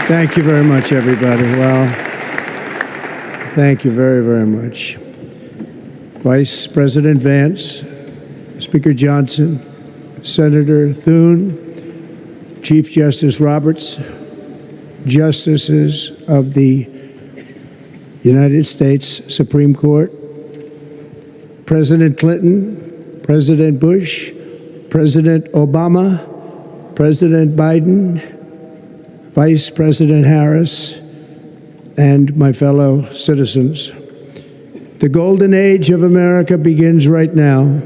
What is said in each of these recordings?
Thank you very much, everybody. Well, thank you very, very much. Vice President Vance, Speaker Johnson, Senator Thune, Chief Justice Roberts, Justices of the United States Supreme Court, President Clinton, President Bush, President Obama, President Biden, Vice President Harris, and my fellow citizens. The golden age of America begins right now.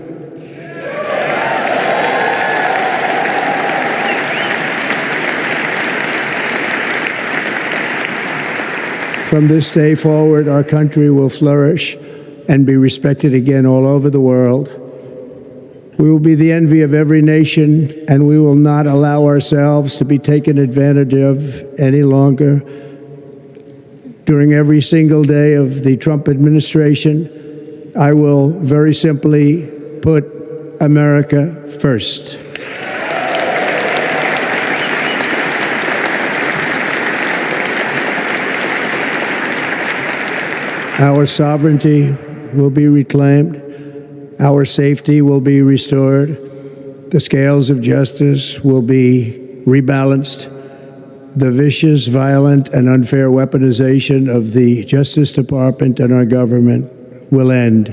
From this day forward, our country will flourish and be respected again all over the world. We will be the envy of every nation, and we will not allow ourselves to be taken advantage of any longer. During every single day of the Trump administration, I will very simply put America first. Our sovereignty will be reclaimed. Our safety will be restored. The scales of justice will be rebalanced. The vicious, violent, and unfair weaponization of the Justice Department and our government will end.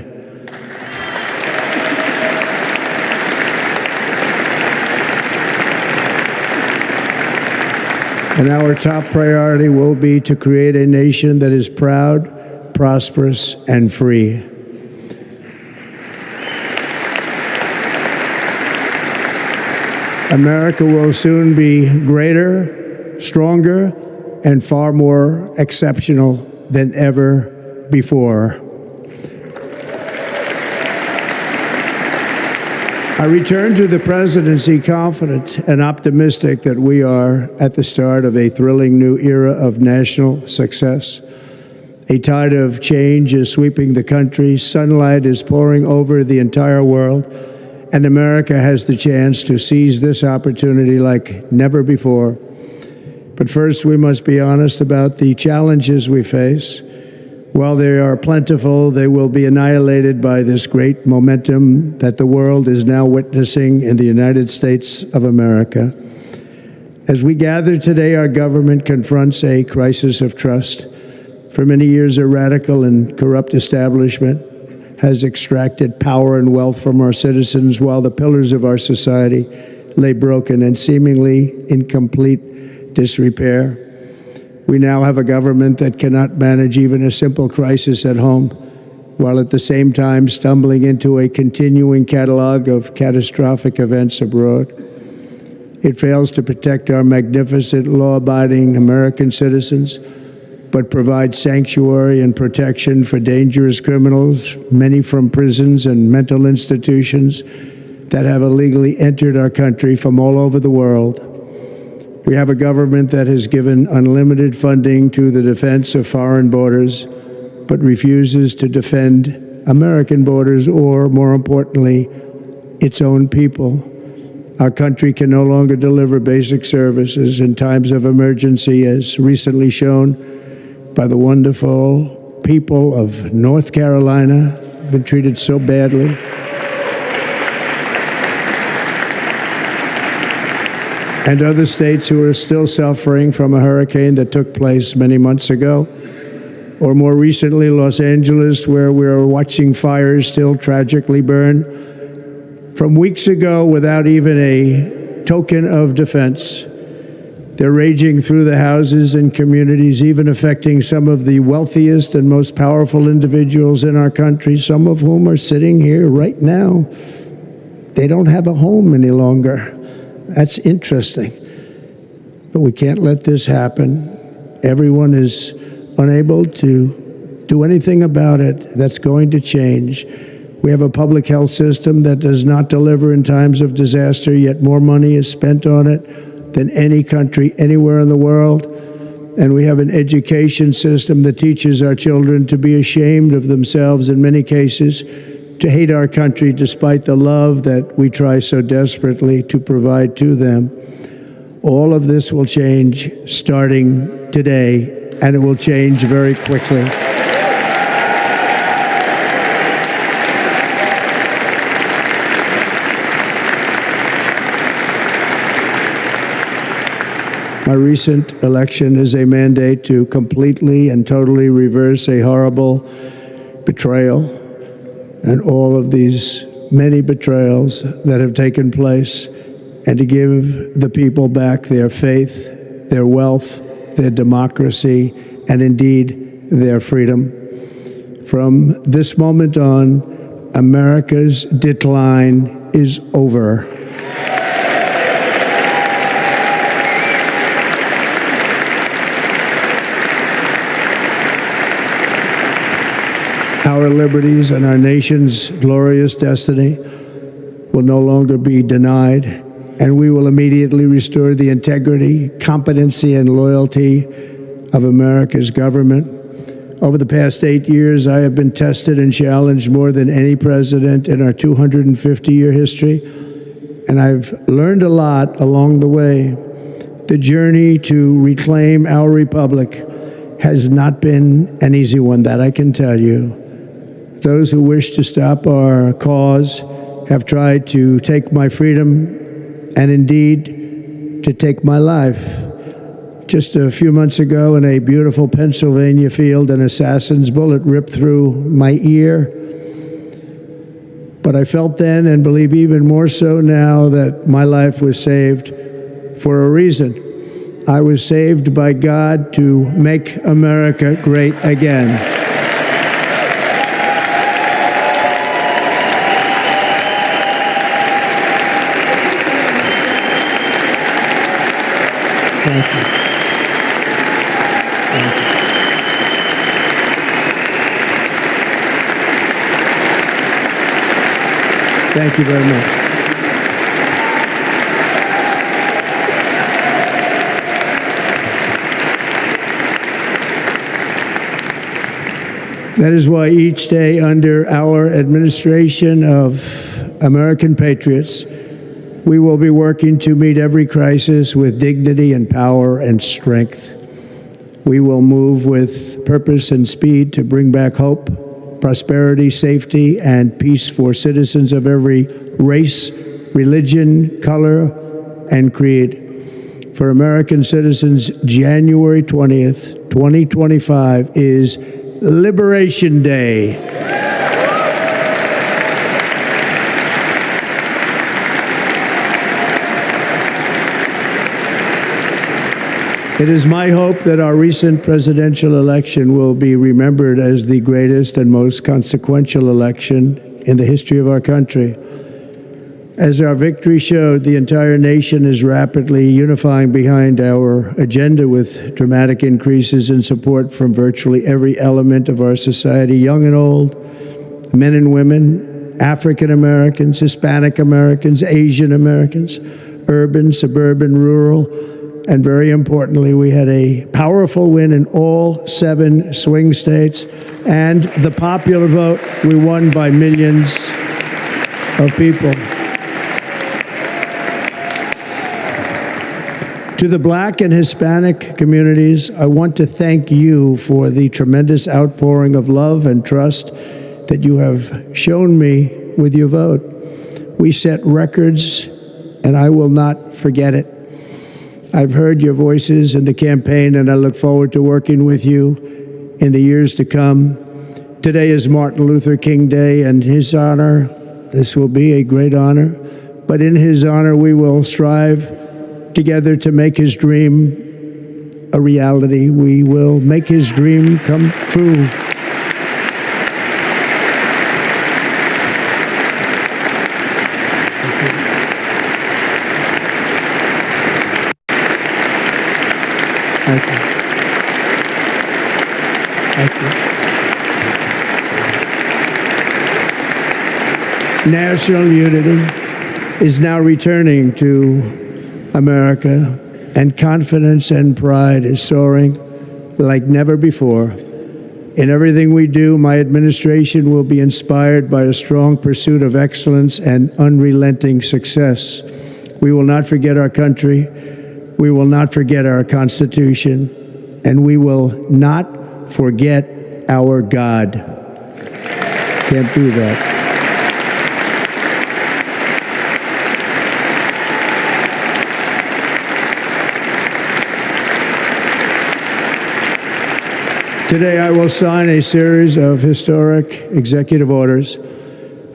And our top priority will be to create a nation that is proud, prosperous, and free. America will soon be greater, stronger, and far more exceptional than ever before. I return to the presidency confident and optimistic that we are at the start of a thrilling new era of national success. A tide of change is sweeping the country. Sunlight is pouring over the entire world, and America has the chance to seize this opportunity like never before. But first, we must be honest about the challenges we face. While they are plentiful, they will be annihilated by this great momentum that the world is now witnessing in the United States of America. As we gather today, our government confronts a crisis of trust. For many years, a radical and corrupt establishment has extracted power and wealth from our citizens while the pillars of our society lay broken and seemingly in complete disrepair. We now have a government that cannot manage even a simple crisis at home, while at the same time stumbling into a continuing catalog of catastrophic events abroad. It fails to protect our magnificent, law-abiding American citizens, but provides sanctuary and protection for dangerous criminals, many from prisons and mental institutions that have illegally entered our country from all over the world. We have a government that has given unlimited funding to the defense of foreign borders, but refuses to defend American borders or, more importantly, its own people. Our country can no longer deliver basic services in times of emergency, as recently shown by the wonderful people of North Carolina, been treated so badly. And other states who are still suffering from a hurricane that took place many months ago. Or more recently, Los Angeles, where we're watching fires still tragically burn. From weeks ago, without even a token of defense, they're raging through the houses and communities, even affecting some of the wealthiest and most powerful individuals in our country, some of whom are sitting here right now. They don't have a home any longer. That's interesting. But we can't let this happen. Everyone is unable to do anything about it. That's going to change. We have a public health system that does not deliver in times of disaster, yet more money is spent on it than any country anywhere in the world. And we have an education system that teaches our children to be ashamed of themselves in many cases, to hate our country despite the love that we try so desperately to provide to them. All of this will change starting today, and it will change very quickly. My recent election is a mandate to completely and totally reverse a horrible betrayal and all of these many betrayals that have taken place, and to give the people back their faith, their wealth, their democracy, and indeed their freedom. From this moment on, America's decline is over. Our liberties and our nation's glorious destiny will no longer be denied, and we will immediately restore the integrity, competency, and loyalty of America's government. Over the past 8 years, I have been tested and challenged more than any president in our 250-year history, and I've learned a lot along the way. The journey to reclaim our republic has not been an easy one, that I can tell you. Those who wish to stop our cause have tried to take my freedom and indeed to take my life. Just a few months ago in a beautiful Pennsylvania field, an assassin's bullet ripped through my ear. But I felt then, and believe even more so now, that my life was saved for a reason. I was saved by God to make America great again. Thank you. Thank you. Thank you very much. That is why each day under our administration of American patriots, we will be working to meet every crisis with dignity and power and strength. We will move with purpose and speed to bring back hope, prosperity, safety, and peace for citizens of every race, religion, color, and creed. For American citizens, January 20th, 2025 is Liberation Day. It is my hope that our recent presidential election will be remembered as the greatest and most consequential election in the history of our country. As our victory showed, the entire nation is rapidly unifying behind our agenda with dramatic increases in support from virtually every element of our society, young and old, men and women, African Americans, Hispanic Americans, Asian Americans, urban, suburban, rural, and very importantly, we had a powerful win in all 7 swing states, and the popular vote, we won by millions of people. To the Black and Hispanic communities, I want to thank you for the tremendous outpouring of love and trust that you have shown me with your vote. We set records, and I will not forget it. I've heard your voices in the campaign, and I look forward to working with you in the years to come. Today is Martin Luther King Day, and his honor, this will be a great honor, but in his honor we will strive together to make his dream a reality. We will make his dream come true. Thank you. Thank you. National unity is now returning to America, and confidence and pride is soaring like never before. In everything we do, my administration will be inspired by a strong pursuit of excellence and unrelenting success. We will not forget our country. We will not forget our Constitution, and we will not forget our God. Can't do that. Today, I will sign a series of historic executive orders.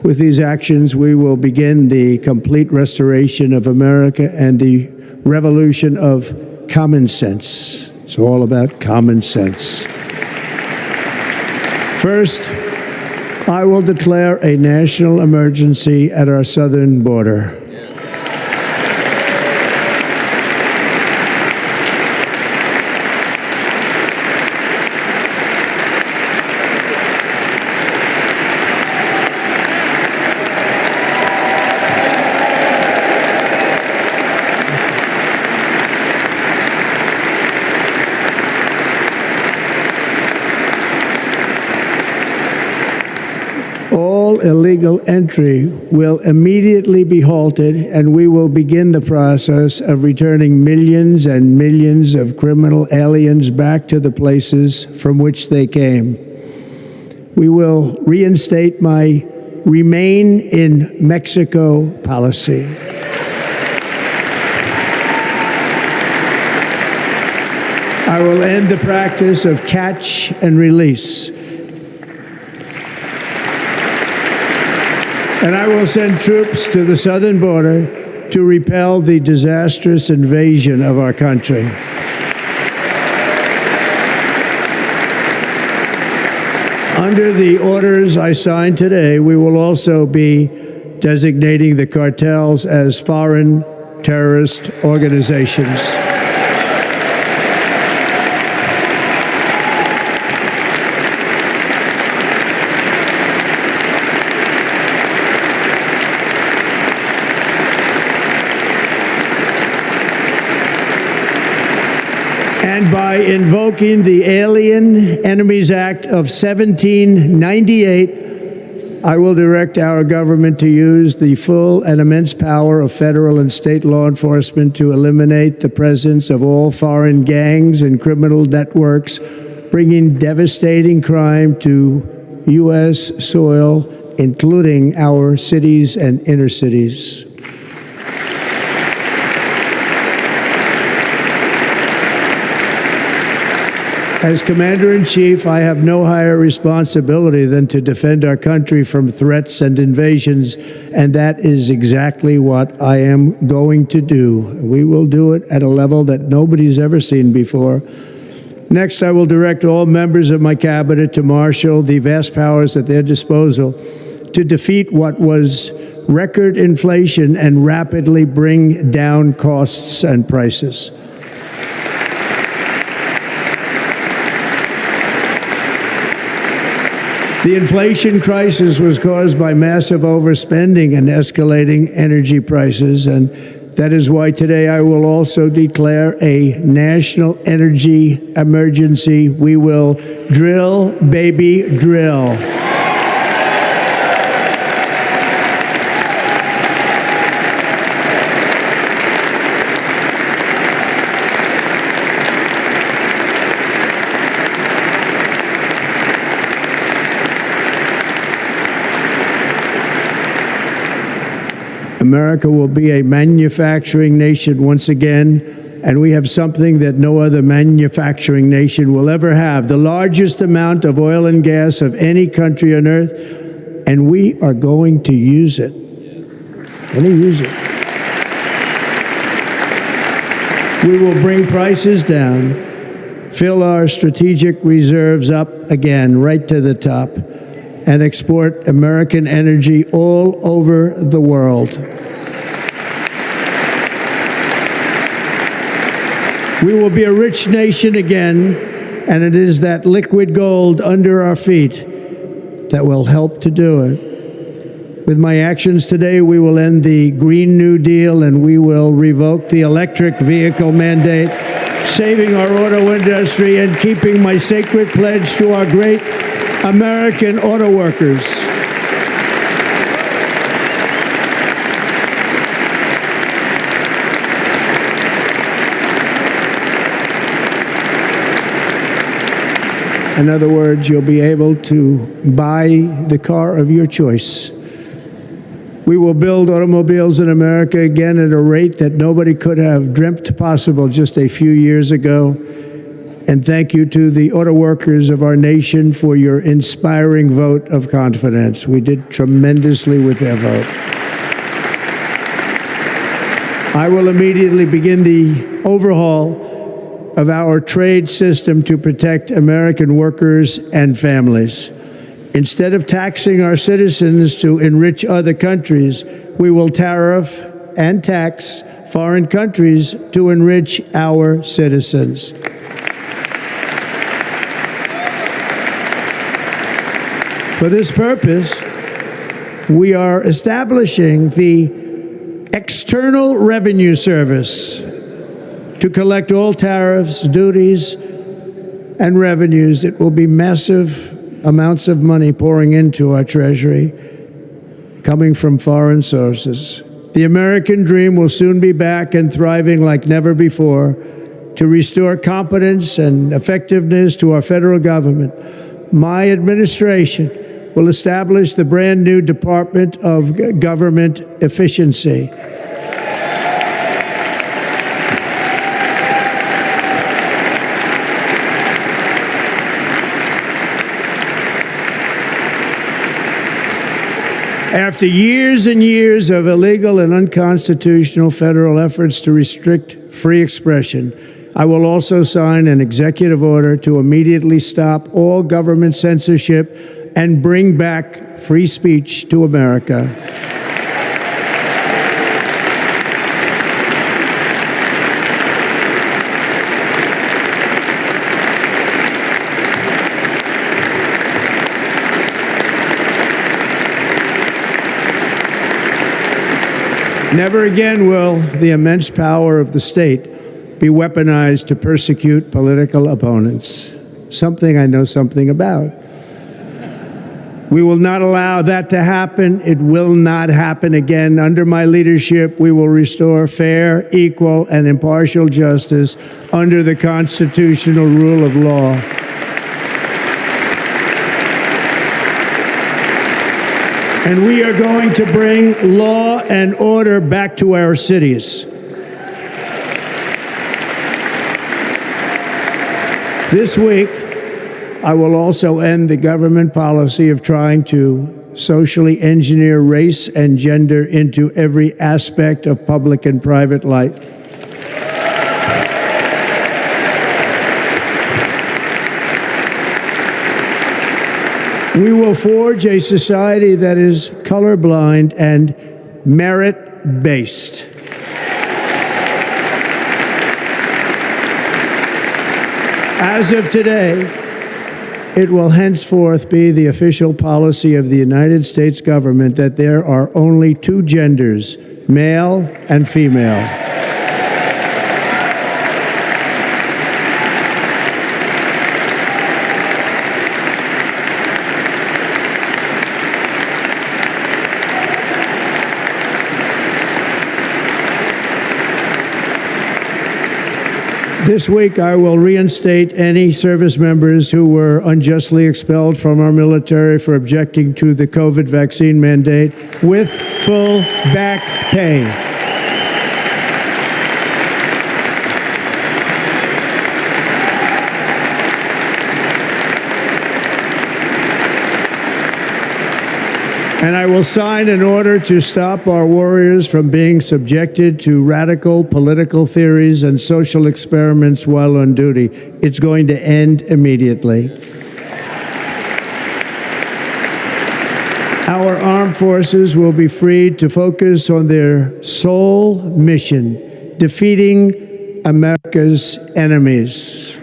With these actions, we will begin the complete restoration of America and the revolution of common sense. It's all about common sense. First, I will declare a national emergency at our southern border. All illegal entry will immediately be halted, and we will begin the process of returning millions and millions of criminal aliens back to the places from which they came. We will reinstate my Remain in Mexico policy. I will end the practice of catch and release. And I will send troops to the southern border to repel the disastrous invasion of our country. Under the orders I signed today, we will also be designating the cartels as foreign terrorist organizations. And by invoking the Alien Enemies Act of 1798, I will direct our government to use the full and immense power of federal and state law enforcement to eliminate the presence of all foreign gangs and criminal networks, bringing devastating crime to U.S. soil, including our cities and inner cities. As Commander-in-Chief, I have no higher responsibility than to defend our country from threats and invasions, and that is exactly what I am going to do. We will do it at a level that nobody's ever seen before. Next, I will direct all members of my cabinet to marshal the vast powers at their disposal to defeat what was record inflation and rapidly bring down costs and prices. The inflation crisis was caused by massive overspending and escalating energy prices, and that is why today I will also declare a national energy emergency. We will drill, baby, drill. America will be a manufacturing nation once again, and we have something that no other manufacturing nation will ever have, the largest amount of oil and gas of any country on earth, and we are going to use it. Let me use it. We will bring prices down, fill our strategic reserves up again, right to the top, and export American energy all over the world. We will be a rich nation again, and it is that liquid gold under our feet that will help to do it. With my actions today, we will end the Green New Deal, and we will revoke the electric vehicle mandate, saving our auto industry and keeping my sacred pledge to our great American auto workers. In other words, you'll be able to buy the car of your choice. We will build automobiles in America again at a rate that nobody could have dreamt possible just a few years ago. And thank you to the auto workers of our nation for your inspiring vote of confidence. We did tremendously with their vote. I will immediately begin the overhaul of our trade system to protect American workers and families. Instead of taxing our citizens to enrich other countries, we will tariff and tax foreign countries to enrich our citizens. For this purpose, we are establishing the External Revenue Service to collect all tariffs, duties, and revenues. It will be massive amounts of money pouring into our treasury, coming from foreign sources. The American dream will soon be back and thriving like never before to restore competence and effectiveness to our federal government. My administration will establish the brand new Department of Government Efficiency. After years and years of illegal and unconstitutional federal efforts to restrict free expression, I will also sign an executive order to immediately stop all government censorship and bring back free speech to America. Never again will the immense power of the state be weaponized to persecute political opponents, something I know something about. We will not allow that to happen. It will not happen again. Under my leadership, we will restore fair, equal, and impartial justice under the constitutional rule of law. And we are going to bring law and order back to our cities. This week, I will also end the government policy of trying to socially engineer race and gender into every aspect of public and private life. We will forge a society that is colorblind and merit-based. As of today, it will henceforth be the official policy of the United States government that there are only two genders, male and female. This week, I will reinstate any service members who were unjustly expelled from our military for objecting to the COVID vaccine mandate with full back pay. And I will sign an order to stop our warriors from being subjected to radical political theories and social experiments while on duty. It's going to end immediately. Our armed forces will be freed to focus on their sole mission, defeating America's enemies.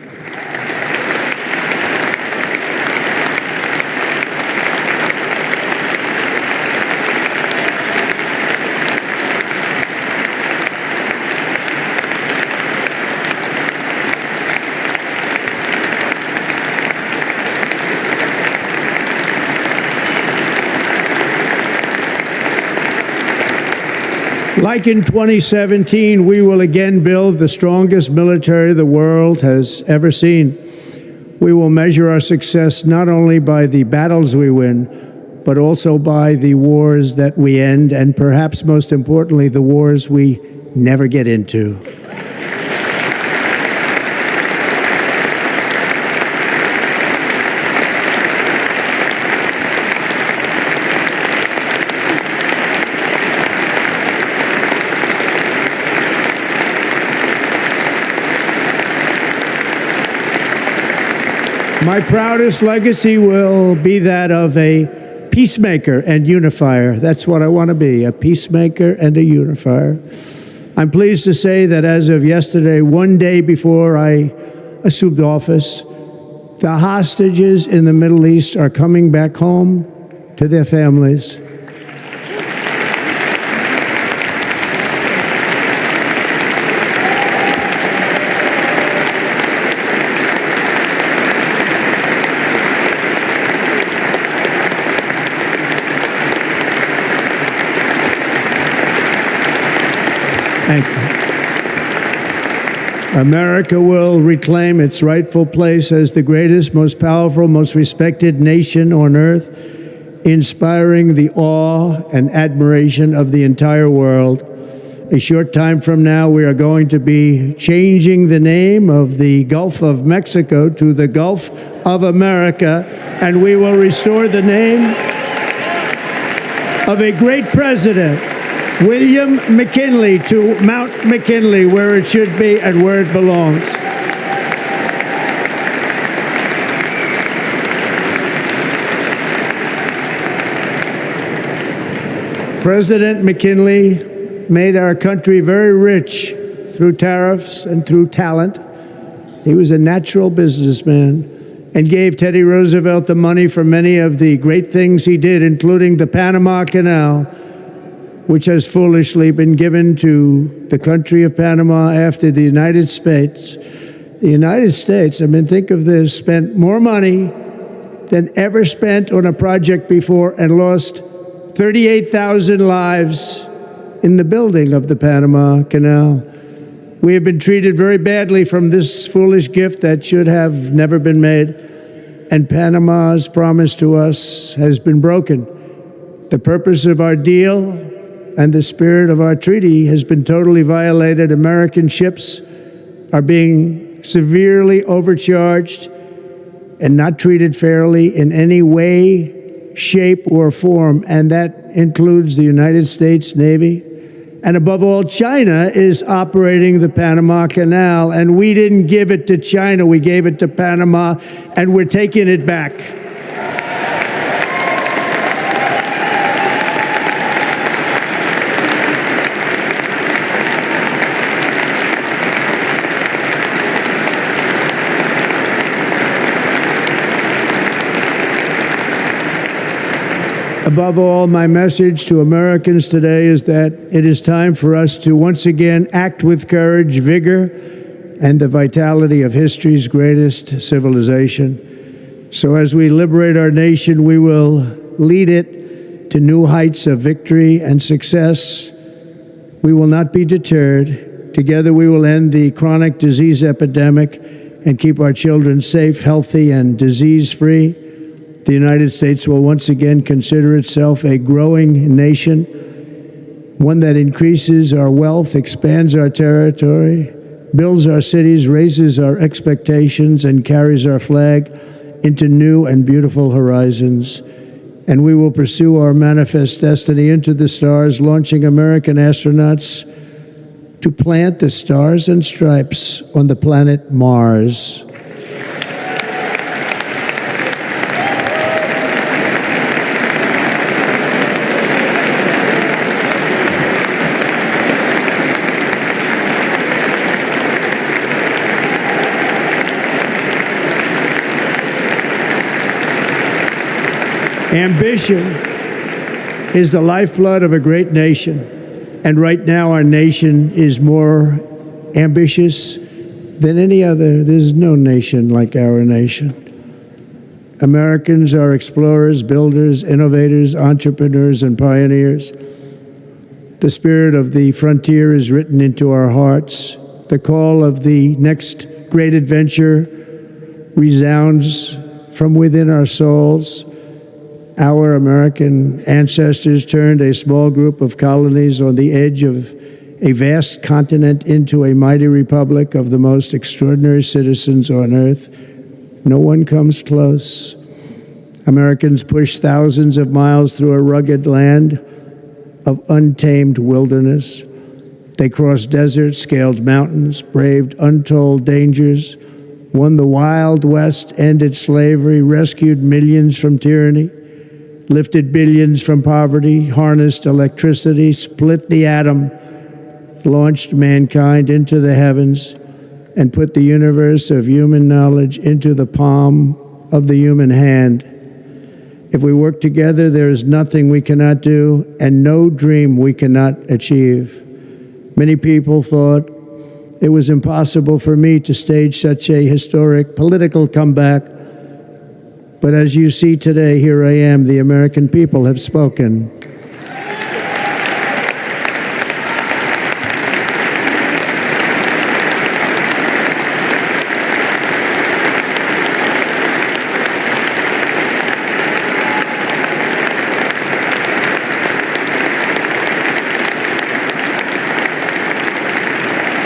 Like in 2017, we will again build the strongest military the world has ever seen. We will measure our success not only by the battles we win, but also by the wars that we end, and perhaps most importantly, the wars we never get into. My proudest legacy will be that of a peacemaker and unifier. That's what I want to be, a peacemaker and a unifier. I'm pleased to say that as of yesterday, one day before I assumed office, the hostages in the Middle East are coming back home to their families. Thank you. America will reclaim its rightful place as the greatest, most powerful, most respected nation on earth, inspiring the awe and admiration of the entire world. A short time from now, we are going to be changing the name of the Gulf of Mexico to the Gulf of America, and we will restore the name of a great president, William McKinley, to Mount McKinley, where it should be and where it belongs. President McKinley made our country very rich through tariffs and through talent. He was a natural businessman and gave Teddy Roosevelt the money for many of the great things he did, including the Panama Canal, which has foolishly been given to the country of Panama after the United States. The United States, I mean, think of this, spent more money than ever spent on a project before and lost 38,000 lives in the building of the Panama Canal. We have been treated very badly from this foolish gift that should have never been made, and Panama's promise to us has been broken. The purpose of our deal and the spirit of our treaty has been totally violated. American ships are being severely overcharged and not treated fairly in any way, shape, or form, and that includes the United States Navy. And above all, China is operating the Panama Canal, and we didn't give it to China, we gave it to Panama, and we're taking it back. Above all, my message to Americans today is that it is time for us to once again act with courage, vigor, and the vitality of history's greatest civilization. So as we liberate our nation, we will lead it to new heights of victory and success. We will not be deterred. Together we will end the chronic disease epidemic and keep our children safe, healthy, and disease-free. The United States will once again consider itself a growing nation, one that increases our wealth, expands our territory, builds our cities, raises our expectations, and carries our flag into new and beautiful horizons. And we will pursue our manifest destiny into the stars, launching American astronauts to plant the stars and stripes on the planet Mars. Ambition is the lifeblood of a great nation, and right now our nation is more ambitious than any other. There's no nation like our nation. Americans are explorers, builders, innovators, entrepreneurs, and pioneers. The spirit of the frontier is written into our hearts. The call of the next great adventure resounds from within our souls. Our American ancestors turned a small group of colonies on the edge of a vast continent into a mighty republic of the most extraordinary citizens on earth. No one comes close. Americans pushed thousands of miles through a rugged land of untamed wilderness. They crossed deserts, scaled mountains, braved untold dangers, won the Wild West, ended slavery, rescued millions from tyranny, lifted billions from poverty, harnessed electricity, split the atom, launched mankind into the heavens, and put the universe of human knowledge into the palm of the human hand. If we work together, there is nothing we cannot do and no dream we cannot achieve. Many people thought it was impossible for me to stage such a historic political comeback. But as you see today, here I am. The American people have spoken.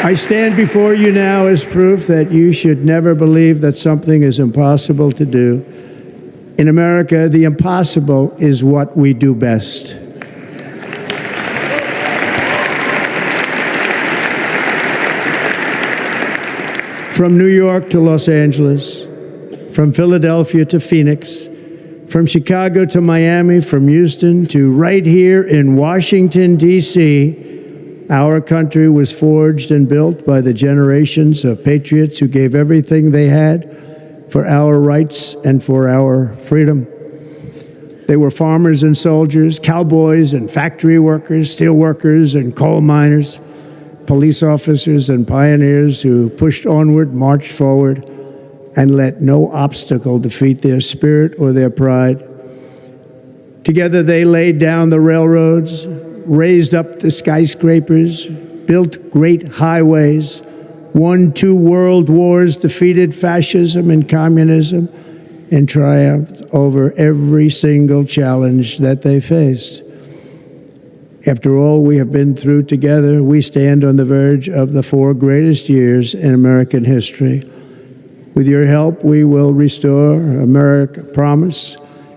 I stand before you now as proof that you should never believe that something is impossible to do. In America, the impossible is what we do best. From New York to Los Angeles, from Philadelphia to Phoenix, from Chicago to Miami, from Houston to right here in Washington, D.C., our country was forged and built by the generations of patriots who gave everything they had for our rights and for our freedom. They were farmers and soldiers, cowboys and factory workers, steel workers and coal miners, police officers and pioneers who pushed onward, marched forward, and let no obstacle defeat their spirit or their pride. Together they laid down the railroads, raised up the skyscrapers, built great highways, won 2 world wars, defeated fascism and communism, and triumphed over every single challenge that they faced. After all we have been through together, we stand on the verge of the 4 greatest years in American history. With your help, we will restore America promise,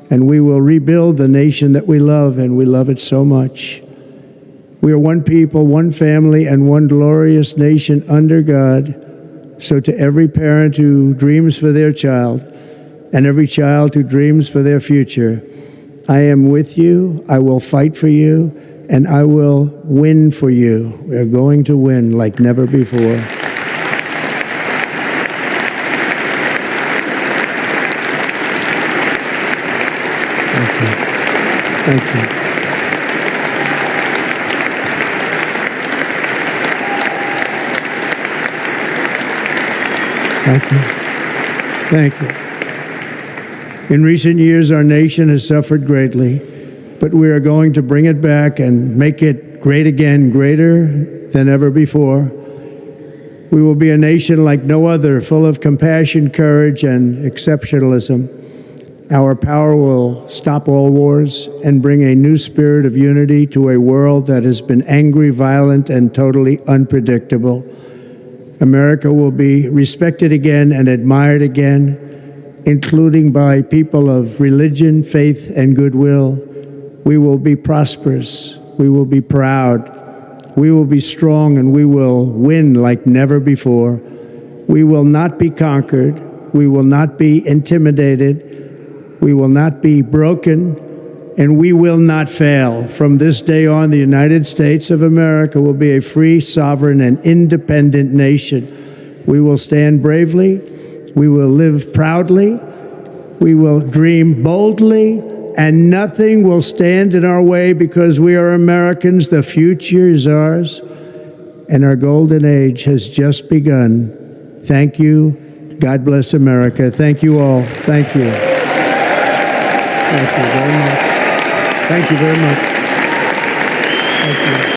and we will rebuild the nation that we love, and we love it so much. We are one people, one family, and one glorious nation under God. So to every parent who dreams for their child, and every child who dreams for their future, I am with you, I will fight for you, and I will win for you. We are going to win like never before. Thank you. Thank you. Thank you. Thank you. In recent years, our nation has suffered greatly, but we are going to bring it back and make it great again, greater than ever before. We will be a nation like no other, full of compassion, courage, and exceptionalism. Our power will stop all wars and bring a new spirit of unity to a world that has been angry, violent, and totally unpredictable. America will be respected again and admired again, including by people of religion, faith, and goodwill. We will be prosperous. We will be proud. We will be strong, and we will win like never before. We will not be conquered. We will not be intimidated. We will not be broken, and we will not fail. From this day on, the United States of America will be a free, sovereign, and independent nation. We will stand bravely. We will live proudly. We will dream boldly, and nothing will stand in our way because we are Americans. The future is ours, and our golden age has just begun. Thank you. God bless America. Thank you all. Thank you. Thank you very much. Thank you very much. Thank you.